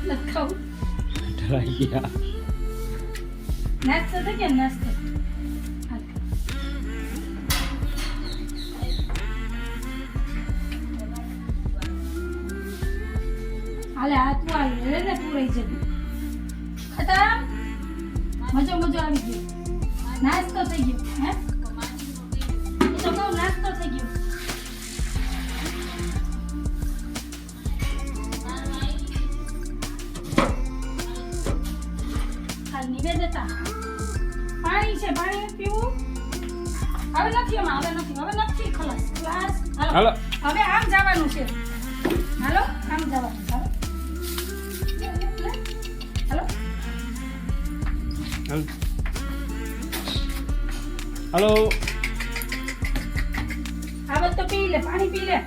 નથી ખાવું. ડરાઈ ગયા. નાસ્તો થઈ ગયો નાસ્તો. હાલે હાથ વાળ રે ને પૂરાઈ જતું. ખતમ. મજો આવી ગયો. નાસ્તો થઈ ગયો. હે એ તો કહું નાસ્તો થઈ ગયો. હાલ નિવેદતા પાણી છે, પાણી પીવું. હવે નથી ખલાસ ક્લાસ. હાલો. હવે આમ જવાનું છે. હાલો આમ જવાનું. હાલો હાલો. આ બધું પી લે, પાણી પી લે.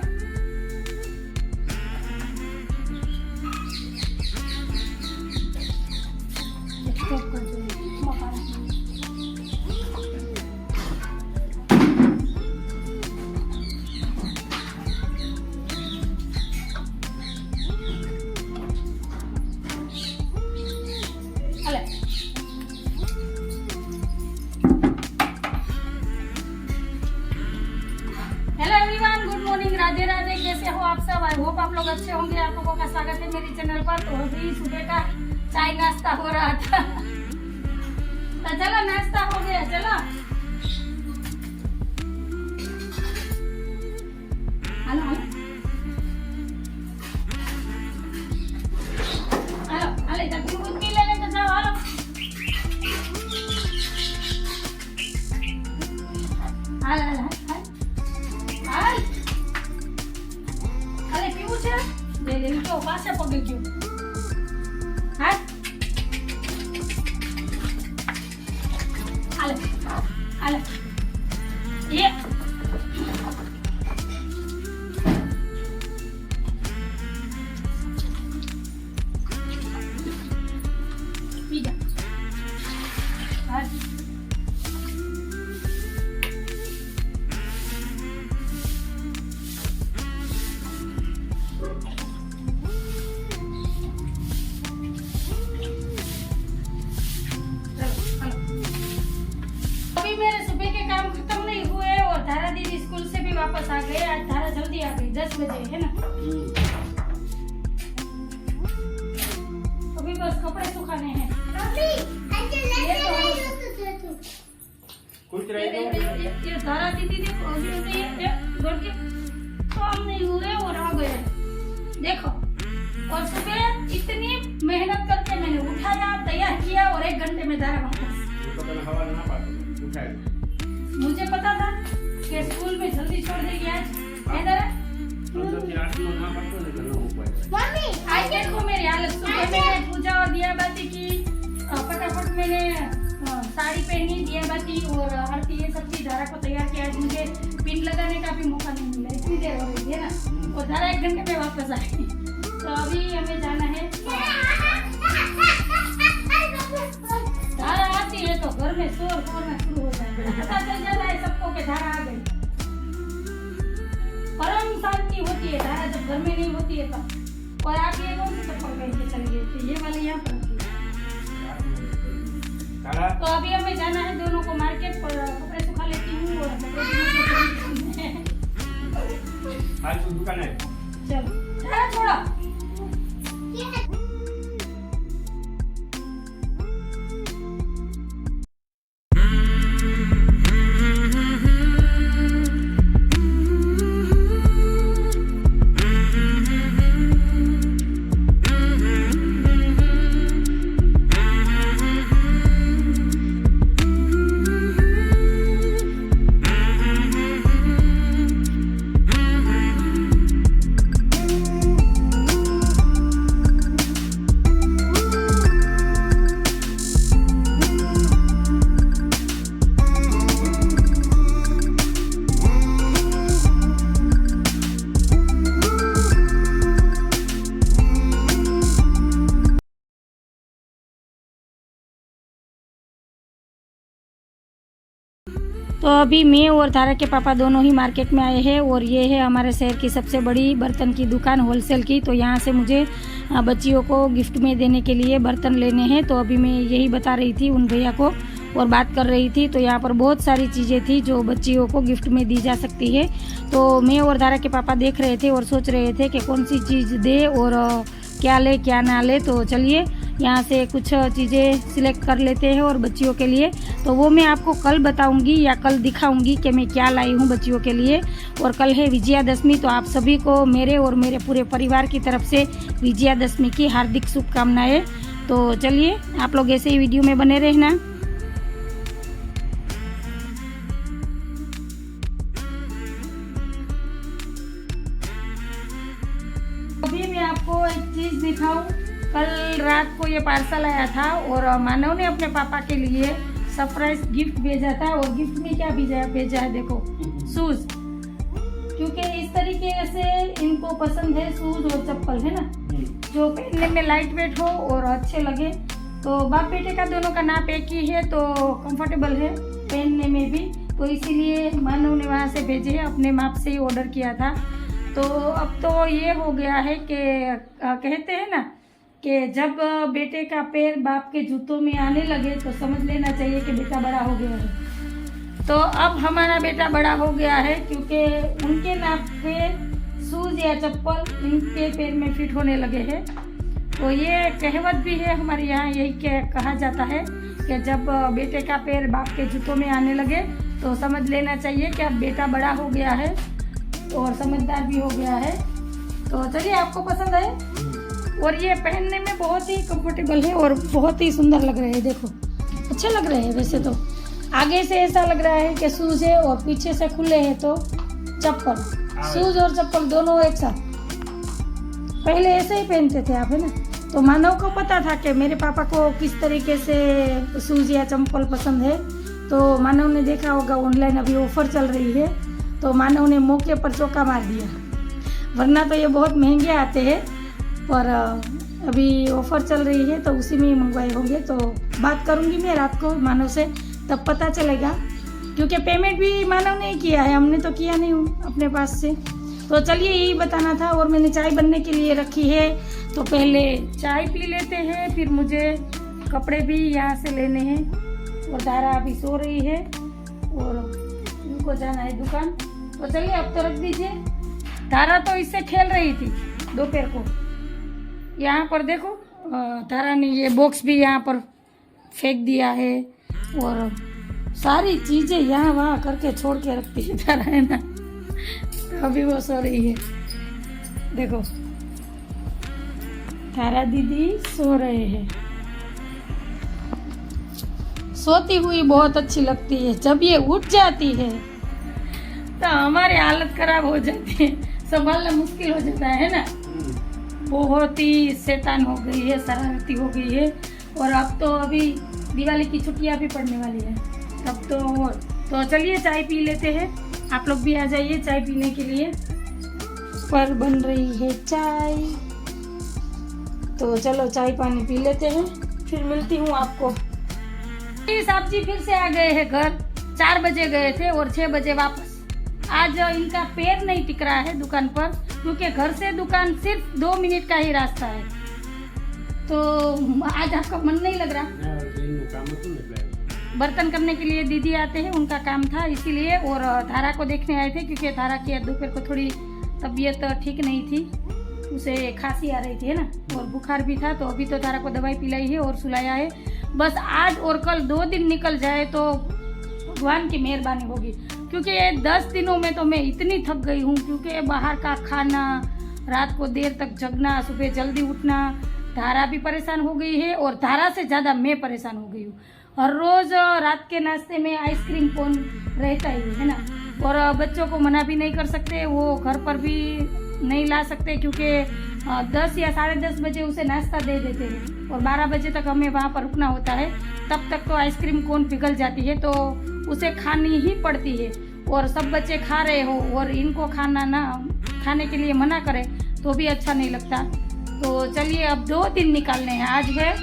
Hello everyone, good morning, Radhe Radhe. कैसे हो आप सब? आई होप आप लोग अच्छे होंगे। आप लोगों का स्वागत है मेरी चैनल पर। तो अभी सुबह का चाय नाश्ता हो रहा था तो चलो नाश्ता हो गया। चलो हेलो हेलो हेलो इधर दूध पी लेने तो जाओ। हेलो हेलो हेलो तो पासे पड़ी गयो। हां आले आले ये पीजा हां वापस आ गए। आज धारा जल्दी आ गई, 10 बजे है ना। अभी बस कपड़े सुखाने हैं। ये धारा दीदी ने घर के काम नहीं हुए और आ गए देखो। और सुबह इतनी मेहनत करके मैंने उठाया, तैयार किया और 1 घंटे में धारा वापस। मुझे पता था कि स्कूल में जल्दी छोड़ देगी आज। इधर मम्मी आज देखो मेरी हालत। सुबह मैंने पूजा और दिया बाती की, फटाफट मैंने साड़ी पहनी, दिया बाती और आरती ये सब चीज धारा को तैयार किया। आज मुझे पिन लगाने का भी मौका नहीं मिला, इतनी देर हो गई है ना। और धारा 1 घंटे में वापस आई। तो अभी हमें जाना है। धारा आती है तो घर में शोर करना शुरू हो जाएगा। पता चल जाता है सबको कि धारा आ गई। परम शांति होती है धारा जब घर में नहीं होती है तब। और आप ये कौन सी चप्पल पहन के चल गए थे? ये वाली यहाँ पर तो अभी हमें जाना है दोनों को मार्केट पर। कपड़े सुखा लेती हूँ और दुकान है। चलो छोड़ो। तो अभी मैं और धारा के पापा दोनों ही मार्केट में आए हैं और ये है हमारे शहर की सबसे बड़ी बर्तन की दुकान होलसेल की। तो यहाँ से मुझे बच्चियों को गिफ्ट में देने के लिए बर्तन लेने हैं। तो अभी मैं यही बता रही थी उन भैया को और बात कर रही थी। तो यहाँ पर बहुत सारी चीज़ें थी जो बच्चियों को गिफ्ट में दी जा सकती है। तो मैं और धारा के पापा देख रहे थे और सोच रहे थे कि कौन सी चीज़ दे और क्या ले क्या ना ले। तो चलिए यहाँ से कुछ चीज़ें सिलेक्ट कर लेते हैं और बच्चियों के लिए। तो वो मैं आपको कल बताऊंगी या कल दिखाऊंगी कि मैं क्या लाई हूँ बच्चियों के लिए। और कल है विजयादशमी, तो आप सभी को मेरे और मेरे पूरे परिवार की तरफ से विजयादशमी की हार्दिक शुभकामनाएं। तो चलिए आप लोग ऐसे ही वीडियो में बने रहना। अभी मैं आपको एक चीज़ दिखाऊं। कल रात को ये पार्सल आया था और मानव ने अपने पापा के लिए सरप्राइज गिफ्ट भेजा था। और गिफ्ट में क्या भेजा है देखो, शूज। क्योंकि इस तरीके से इनको पसंद है शूज और चप्पल, है ना, जो पहनने में लाइट वेट हो और अच्छे लगे। तो बाप बेटे का दोनों का नाप एक ही है तो कंफर्टेबल है पहनने में भी। तो इसीलिए मानव ने वहाँ से भेजे, अपने माप से ही ऑर्डर किया था। तो अब तो ये हो गया है कि कहते हैं ना कि जब बेटे का पैर बाप के जूतों में आने लगे तो समझ लेना चाहिए कि बेटा बड़ा हो गया है। तो अब हमारा बेटा बड़ा हो गया है क्योंकि उनके नाप पे शूज या चप्पल इनके पैर में फिट होने लगे हैं। तो ये कहावत भी है हमारे यहाँ, यही कहा जाता है कि जब बेटे का पैर बाप के जूतों में आने लगे तो समझ लेना चाहिए कि अब बेटा बड़ा हो गया है और समझदार भी हो गया है। तो चलिए आपको पसंद है और ये पहनने में बहुत ही कंफर्टेबल है और बहुत ही सुंदर लग रहे हैं। देखो अच्छे लग रहे हैं। वैसे तो आगे से ऐसा लग रहा है कि शूज है और पीछे से खुले हैं तो चप्पल, शूज और चप्पल दोनों एक साथ। पहले ऐसे ही पहनते थे आप, है ना। तो मानव को पता था कि मेरे पापा को किस तरीके से शूज या चप्पल पसंद है। तो मानव ने देखा होगा ऑनलाइन अभी ऑफर चल रही है, तो मानव ने मौके पर चौका मार दिया। वरना तो ये बहुत महंगे आते हैं, पर अभी ऑफर चल रही है तो उसी में ही मंगवाए होंगे। तो बात करूंगी मैं रात को मानव से, तब पता चलेगा। क्योंकि पेमेंट भी मानव ने ही किया है, हमने तो किया नहीं हूँ अपने पास से। तो चलिए यही बताना था। और मैंने चाय बनने के लिए रखी है, तो पहले चाय पी लेते हैं, फिर मुझे कपड़े भी यहाँ से लेने हैं। और धारा अभी सो रही है और उनको जाना है दुकान। तो चलिए अब तो रख दीजिए। धारा तो इससे खेल रही थी दोपहर को। यहाँ पर देखो धारा ने ये बॉक्स भी यहाँ पर फेंक दिया है और सारी चीज़ें यहाँ वहाँ करके छोड़ के रखती है धारा, है ना। तो अभी वो सो रही है। देखो धारा दीदी सो रहे हैं। सोती हुई बहुत अच्छी लगती है, जब ये उठ जाती है तो हमारी हालत खराब हो जाती है, संभालना मुश्किल हो जाता है ना। बहुत ही शैतान हो गई है, शरारती हो गई है। और अब तो अभी दिवाली की छुट्टियां भी पड़ने वाली है तब तो चलिए चाय पी लेते हैं। आप लोग भी आ जाइए चाय पीने के लिए। पर बन रही है चाय, तो चलो चाय पानी पी लेते हैं, फिर मिलती हूँ आपको। साहब जी फिर से आ गए हैं घर। 4 बजे गए थे और 6 बजे वापस। आज इनका पैर नहीं टिक रहा है दुकान पर, क्योंकि घर से दुकान सिर्फ 2 मिनट का ही रास्ता है। तो आज आपका मन नहीं लग रहा? बर्तन करने के लिए दीदी आते हैं, उनका काम था इसीलिए। और धारा को देखने आए थे क्योंकि धारा की दोपहर को थोड़ी तबीयत ठीक नहीं थी, उसे खांसी आ रही थी, है ना, और बुखार भी था। तो अभी तो धारा को दवाई पिलाई है और सुलाया है। बस आज और कल 2 दिन निकल जाए तो भगवान की मेहरबानी होगी। क्योंकि ये 10 दिनों में तो मैं इतनी थक गई हूँ, क्योंकि बाहर का खाना, रात को देर तक जगना, सुबह जल्दी उठना। धारा भी परेशान हो गई है और धारा से ज़्यादा मैं परेशान हो गई हूँ। हर रोज़ रात के नाश्ते में आइसक्रीम कोन रहता ही है ना। और बच्चों को मना भी नहीं कर सकते, वो घर पर भी नहीं ला सकते, क्योंकि 10 या 10:30 बजे उसे नाश्ता दे देते हैं और 12 बजे तक हमें वहाँ पर रुकना होता है। तब तक तो आइसक्रीम कोन पिघल जाती है, तो उसे खानी ही पड़ती है। और सब बच्चे खा रहे हो और इनको खाने के लिए मना करें तो भी अच्छा नहीं लगता। तो चलिए अब 2 दिन निकालने हैं। आज है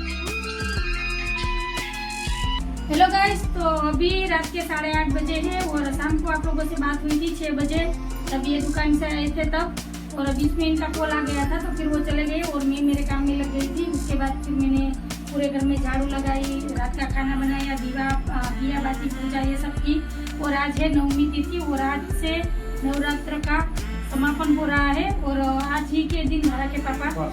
हेलो गाइस, तो अभी रात के 8:30 बजे हैं और शाम को आप लोगों से बात हुई थी 6 बजे, तब ये दुकान से आए थे तब। और बीच में इनका कॉल आ गया था तो फिर वो चले गए और मैं मेरे मेरे काम में लग गई थी। उसके बाद फिर मैंने पूरे घर में झाड़ू लगाई, रात का खाना बनाया, दिया बाती पूजा ये सब की। और आज है नवमी तिथि और आज से नवरात्र का समापन हो रहा है। और आज ही के दिन धारा के पापा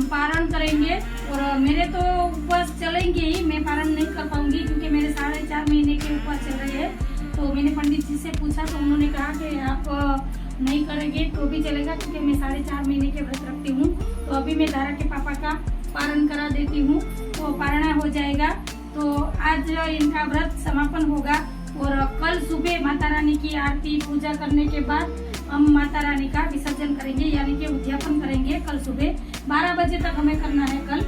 पारण करेंगे। और मेरे तो उपवास चलेंगे ही, मैं पारण नहीं कर पाऊंगी क्योंकि मेरे 4.5 महीने के उपवास चल रहे हैं। तो मैंने पंडित जी से पूछा तो उन्होंने कहा कि आप नहीं करेंगे तो भी चलेगा क्योंकि मैं 4.5 महीने के व्रत रखती हूँ। तो अभी मैं धारा के पापा का पारण करा देती हूँ तो पारणा हो जाएगा। तो आज इनका व्रत समापन होगा और कल सुबह माता रानी की आरती पूजा करने के बाद हम माता रानी का विसर्जन करेंगे, यानी कि उद्यापन करेंगे। कल सुबह 12 बजे तक हमें करना है कल।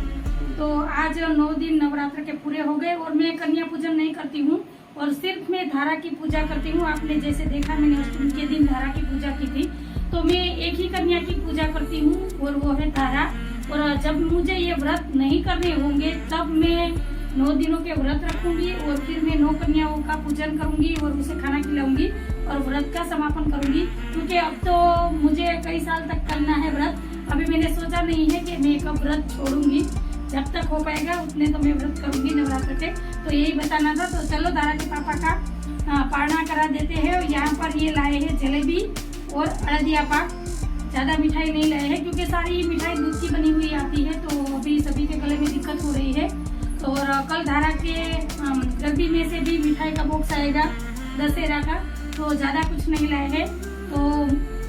तो आज 9 दिन नवरात्र के पूरे हो गए और मैं कन्या पूजन नहीं करती हूँ और सिर्फ मैं धारा की पूजा करती हूँ। आपने जैसे देखा मैंने अष्टमी के दिन धारा की पूजा की थी। तो मैं एक ही कन्या की पूजा करती हूँ और वो है धारा। और जब मुझे ये व्रत नहीं करने होंगे तब मैं 9 दिनों के व्रत रखूंगी और फिर मैं 9 कन्याओं का पूजन करूंगी और उसे खाना खिलाऊंगी और व्रत का समापन करूंगी। क्योंकि अब तो मुझे कई साल तक करना है व्रत। अभी मैंने सोचा नहीं है कि मैं कब व्रत छोड़ूंगी, जब तक हो पाएगा उतने तो मैं व्रत करूंगी नवरात्र के। तो यही बताना था। तो चलो धारा के पापा का पारणा करा देते हैं। यहाँ पर ये लाए हैं जलेबी और अड़दिया पाक। ज़्यादा मिठाई नहीं लाए हैं क्योंकि सारी मिठाई दूध की बनी हुई आती है तो अभी सभी के गले में दिक्कत हो रही है। तो और कल धारा के गड्डी में से भी मिठाई का बॉक्स आएगा दशहरा का, तो ज़्यादा कुछ नहीं लाए हैं। तो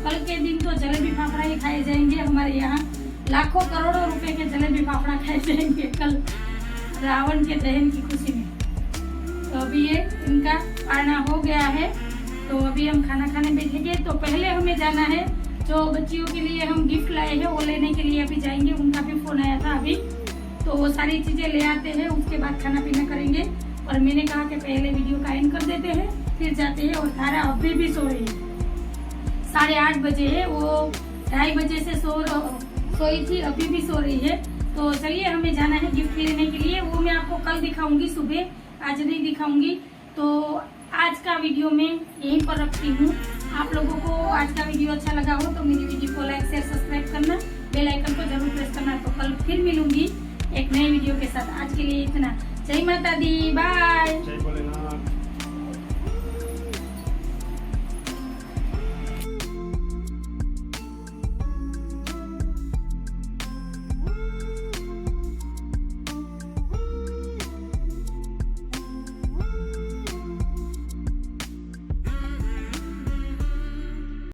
कल के दिन तो जलेबी फाफड़ा ही खाए जाएंगे। हमारे यहाँ लाखों करोड़ों रुपए के जलेबी फाफड़ा खाए जाएंगे कल रावण के दहन की खुशी में। तो अभी ये इनका पारणा हो गया है तो अभी हम खाना खाने बैठेंगे। तो पहले हमें जाना है, जो बच्चियों के लिए हम गिफ्ट लाए हैं वो लेने के लिए अभी जाएंगे। उनका भी फोन आया था अभी, तो वो सारी चीजें ले आते हैं, उसके बाद खाना पीना करेंगे। और मैंने कहा कि पहले वीडियो का एंड कर देते हैं फिर जाते हैं। और धारा अभी भी सो रही है, 8:30 बजे है, वो 2:30 बजे से सोई थी, अभी भी सो रही है। तो चलिए हमें जाना है गिफ्ट लेने के लिए, वो मैं आपको कल दिखाऊंगी सुबह, आज नहीं दिखाऊंगी। तो आज का वीडियो मैं यहीं पर रखती हूँ। आप लोगों को आज का वीडियो अच्छा लगा हो तो मेरी वीडियो को लाइक शेयर सब्सक्राइब करना, बेल आइकन को जरूर प्रेस करना। तो कल फिर मिलूंगी एक नए वीडियो के साथ। आज के लिए इतना। जय माता दी, बाय। जय भोलेनाथ।